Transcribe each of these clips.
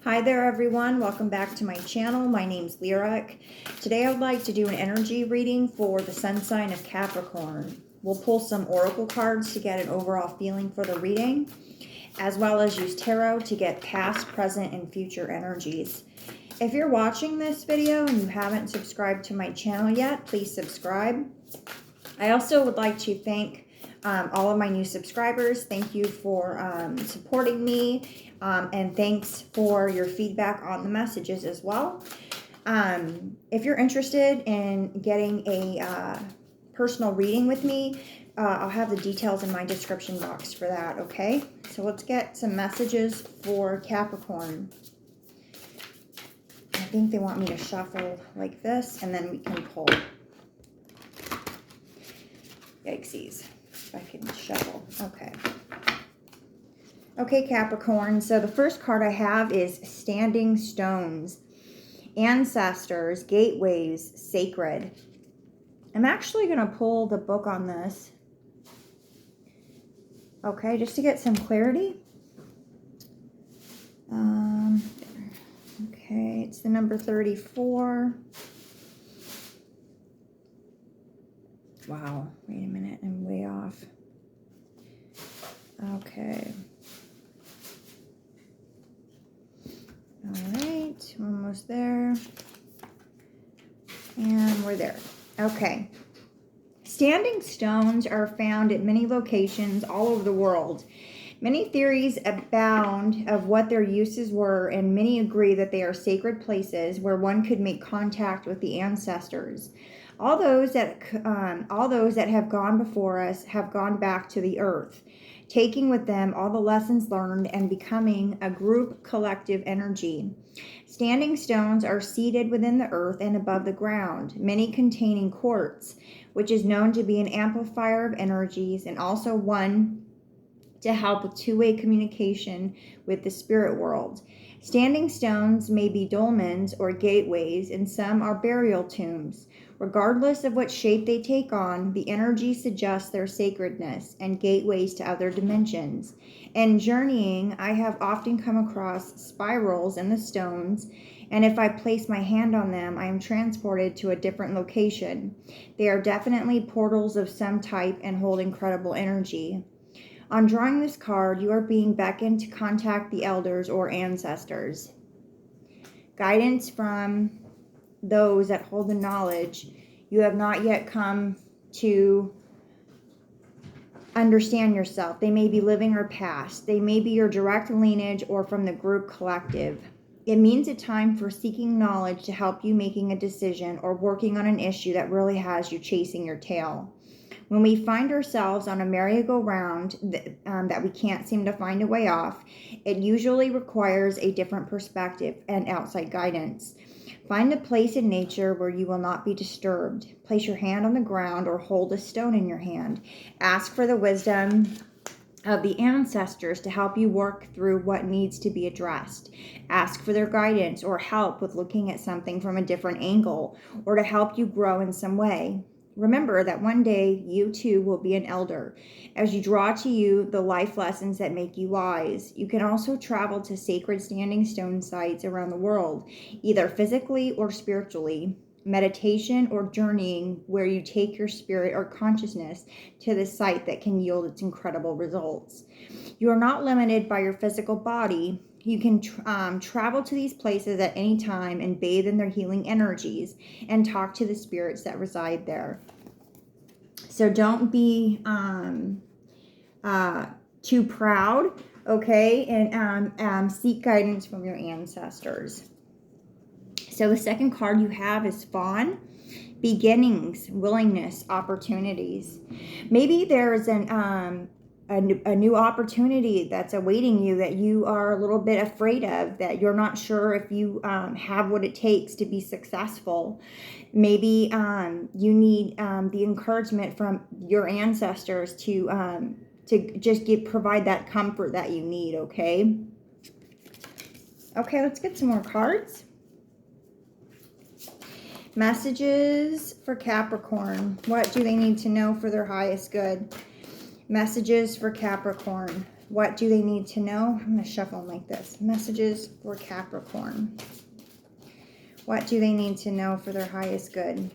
Hi there everyone, welcome back to my channel. My name's Lyric. Today I would like to do an energy reading for the sun sign of Capricorn. We'll pull some oracle cards to get an overall feeling for the reading, as well as use tarot to get past, present, and future energies. If you're watching this video and you haven't subscribed to my channel yet, please subscribe. I also would like to thank all of my new subscribers. Thank you for supporting me, and thanks for your feedback on the messages as well. If you're interested in getting a personal reading with me, I'll have the details in my description box for that, okay? So let's get some messages for Capricorn. I think they want me to shuffle like this, and then we can pull. Yikesies. If I can shuffle. Okay. Okay, Capricorn. So the first card I have is Standing Stones. Ancestors, gateways, sacred. I'm actually going to pull the book on this. Okay, just to get some clarity. Okay, it's the number 34. Wow, wait a minute, I'm way off. Okay. All right, we're almost there. And we're there. Okay. Standing stones are found at many locations all over the world. Many theories abound of what their uses were, and many agree that they are sacred places where one could make contact with the ancestors. All those that have gone before us have gone back to the earth, taking with them all the lessons learned and becoming a group collective energy. Standing stones are seated within the earth and above the ground, many containing quartz, which is known to be an amplifier of energies and also one to help with two-way communication with the spirit world. Standing stones may be dolmens or gateways, and some are burial tombs. Regardless of what shape they take on, the energy suggests their sacredness and gateways to other dimensions. In journeying, I have often come across spirals in the stones, and if I place my hand on them, I am transported to a different location. They are definitely portals of some type and hold incredible energy. On drawing this card, you are being beckoned to contact the elders or ancestors. Guidance from those that hold the knowledge you have not yet come to understand yourself. They may be living or past. They may be your direct lineage or from the group collective. It means a time for seeking knowledge to help you making a decision or working on an issue that really has you chasing your tail. When we find ourselves on a merry-go-round that we can't seem to find a way off, it usually requires a different perspective and outside guidance. Find a place in nature where you will not be disturbed. Place your hand on the ground or hold a stone in your hand. Ask for the wisdom of the ancestors to help you work through what needs to be addressed. Ask for their guidance or help with looking at something from a different angle, or to help you grow in some way. Remember that one day you too will be an elder. As you draw to you the life lessons that make you wise, you can also travel to sacred standing stone sites around the world, either physically or spiritually. Meditation or journeying where you take your spirit or consciousness to the site that can yield its incredible results. You are not limited by your physical body. You can travel to these places at any time and bathe in their healing energies and talk to the spirits that reside there. So don't be too proud, okay? And seek guidance from your ancestors. So the second card you have is Fawn. Beginnings, willingness, opportunities. Maybe there's a new opportunity that's awaiting you that you are a little bit afraid of, that you're not sure if you have what it takes to be successful. Maybe you need the encouragement from your ancestors to just provide that comfort that you need, okay? Okay, let's get some more cards. Messages for Capricorn. What do they need to know for their highest good? Messages for Capricorn. What do they need to know? I'm going to shuffle them like this. Messages for Capricorn. What do they need to know for their highest good?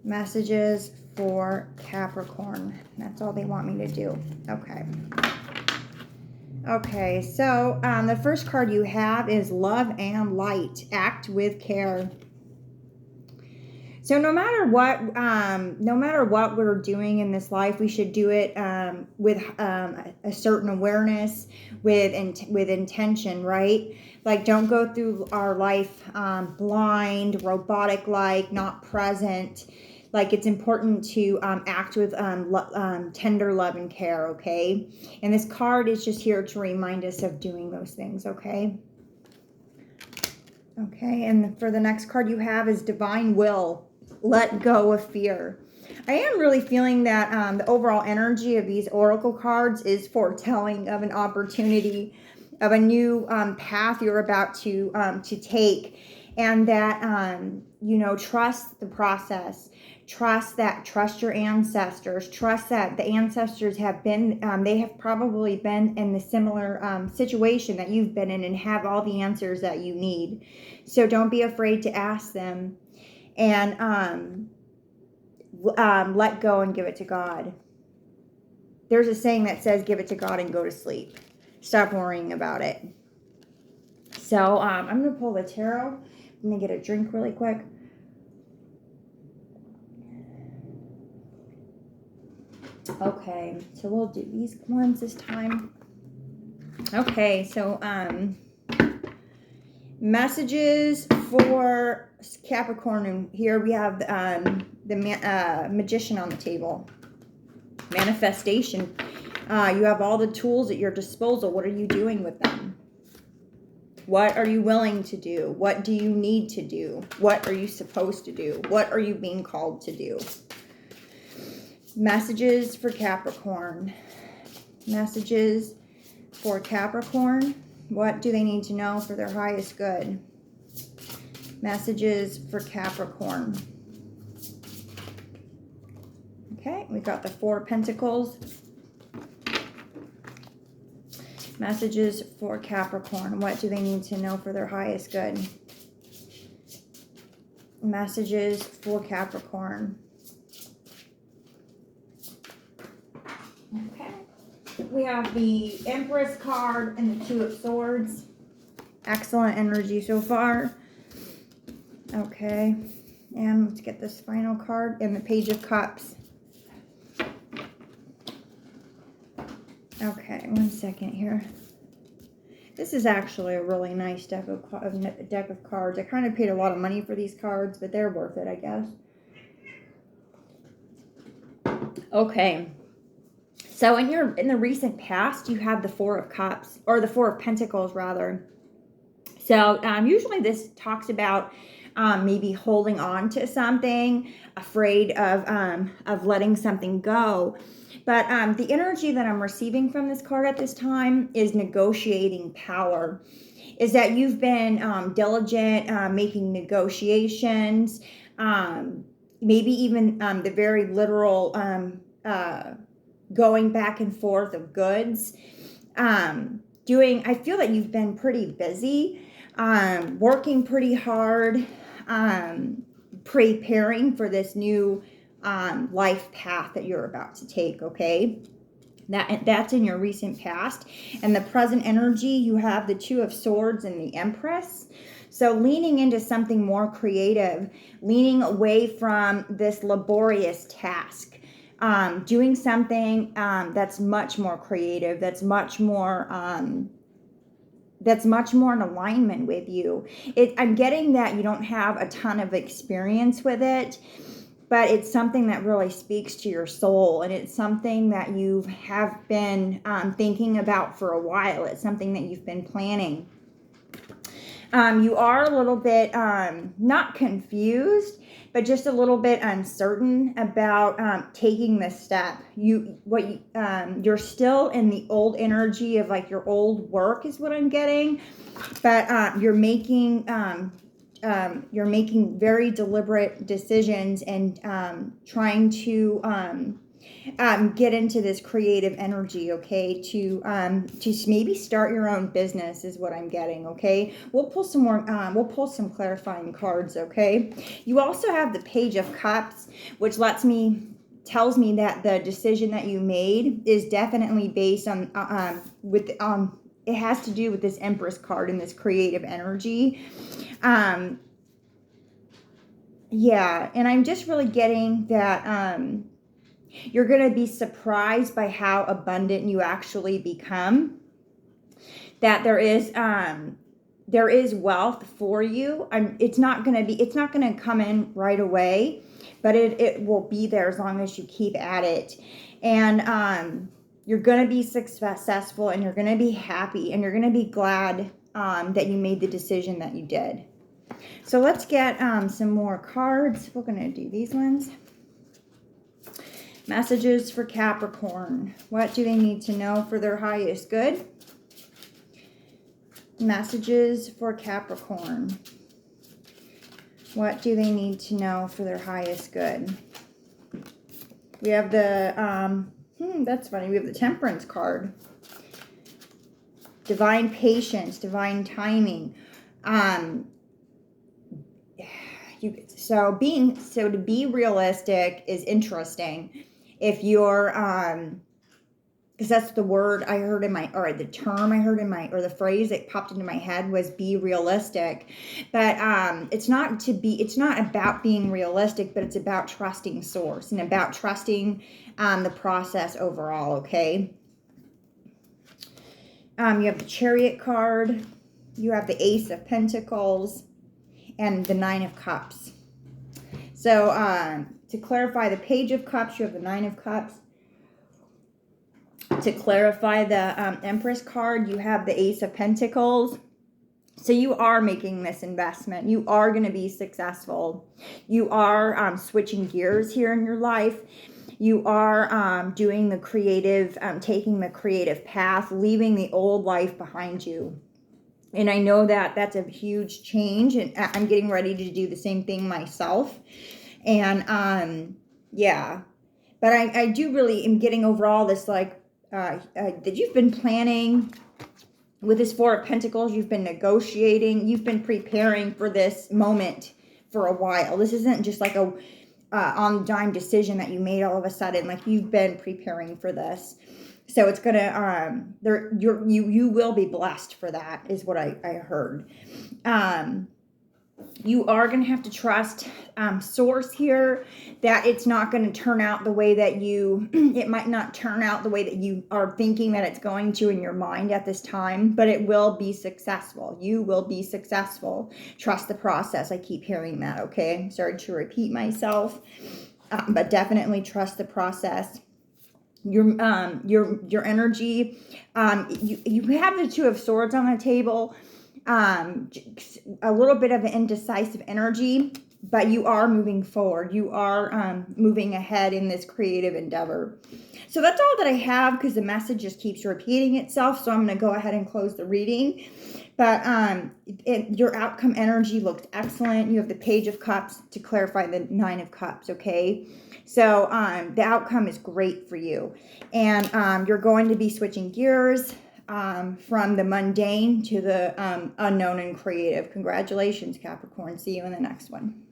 Messages for Capricorn. That's all they want me to do. Okay. Okay, so the first card you have is Love and Light. Act with care. So no matter what we're doing in this life, we should do it with a certain awareness, with intention, right? Like, don't go through our life blind, robotic-like, not present. Like, it's important to act with tender love and care, okay? And this card is just here to remind us of doing those things, okay? Okay, and for the next card you have is Divine Will. Let go of fear. I am really feeling that the overall energy of these oracle cards is foretelling of an opportunity, of a new path you're about to take, and that you know, trust the process. Trust your ancestors. Trust that the ancestors have been, they have probably been in the similar situation that you've been in and have all the answers that you need. So don't be afraid to ask them. And let go and give it to God. There's a saying that says, give it to God and go to sleep. Stop worrying about it. So I'm going to pull the tarot. I'm going to get a drink really quick. Okay, so we'll do these ones this time. Okay, so messages for Capricorn, and here we have the Magician on the table. Manifestation. You have all the tools at your disposal. What are you doing with them? What are you willing to do? What do you need to do? What are you supposed to do? What are you being called to do? Messages for Capricorn. Messages for Capricorn. What do they need to know for their highest good? Messages for Capricorn. Okay, we got the Four of Pentacles. Messages for Capricorn. What do they need to know for their highest good? Messages for Capricorn. Okay. We have the Empress card and the Two of Swords. Excellent energy so far. Okay. And let's get this final card and the Page of Cups. Okay, one second here. This is actually a really nice deck of cards. I kind of paid a lot of money for these cards, but they're worth it, I guess. Okay. So in the recent past, you have the Four of Cups, or the Four of Pentacles, rather. So usually this talks about maybe holding on to something, afraid of letting something go. But the energy that I'm receiving from this card at this time is negotiating power. Is that you've been diligent, making negotiations, maybe even the very literal going back and forth of goods. I feel that you've been pretty busy, working pretty hard, preparing for this new life path that you're about to take, okay? That's in your recent past. And the present energy, you have the Two of Swords and the Empress. So leaning into something more creative, leaning away from this laborious task, doing something that's much more creative, that's much more in alignment with you. I'm getting that you don't have a ton of experience with it, but it's something that really speaks to your soul, and it's something that you have been thinking about for a while. It's something that you've been planning. You are a little bit not confused, but just a little bit uncertain about taking this step. You're still in the old energy of like your old work is what I'm getting, but you're making very deliberate decisions and trying to get into this creative energy, okay, to maybe start your own business is what I'm getting, okay. We'll pull some more, we'll pull some clarifying cards, okay. You also have the Page of Cups, which tells me that the decision that you made is definitely based on, it has to do with this Empress card and this creative energy. Yeah, and I'm just really getting that, you're going to be surprised by how abundant you actually become. That there is wealth for you. It's not going to come in right away, but it will be there as long as you keep at it. And you're going to be successful, and you're going to be happy, and you're going to be glad that you made the decision that you did. So let's get some more cards. We're going to do these ones. Messages for Capricorn. What do they need to know for their highest good? Messages for Capricorn. What do they need to know for their highest good? We have the, that's funny. We have the Temperance card. Divine patience, divine timing. So to be realistic is interesting. If you're, because that's the word I heard in my, or the term I heard in my, or the phrase that popped into my head was be realistic. But it's not about being realistic, but it's about trusting source and about trusting the process overall, okay? You have the Chariot card. You have the Ace of Pentacles and the Nine of Cups. So to clarify the Page of Cups, you have the Nine of Cups. To clarify the Empress card, you have the Ace of Pentacles. So you are making this investment. You are going to be successful. You are switching gears here in your life. You are doing the creative, taking the creative path, leaving the old life behind you. And I know that that's a huge change, and I'm getting ready to do the same thing myself. And yeah, but I do really am getting overall this, like, that you've been planning with this Four of Pentacles. You've been negotiating. You've been preparing for this moment for a while. This isn't just like a on-dime decision that you made all of a sudden. Like, you've been preparing for this. So it's gonna you will be blessed for that, is what I heard. You are going to have to trust source here, that it's not going to turn out the way that it might not turn out the way that you are thinking that it's going to in your mind at this time, but it will be successful. You will be successful. Trust the process. I keep hearing that, okay? Sorry to repeat myself, but definitely trust the process. Your energy, you have the Two of Swords on the table. A little bit of an indecisive energy, but you are moving forward. You are moving ahead in this creative endeavor. So that's all that I have, because the message just keeps repeating itself. So I'm going to go ahead and close the reading. But your outcome energy looked excellent. You have the Page of Cups to clarify the Nine of Cups, okay? So the outcome is great for you. And you're going to be switching gears from the mundane to the unknown and creative. Congratulations, Capricorn. See you in the next one.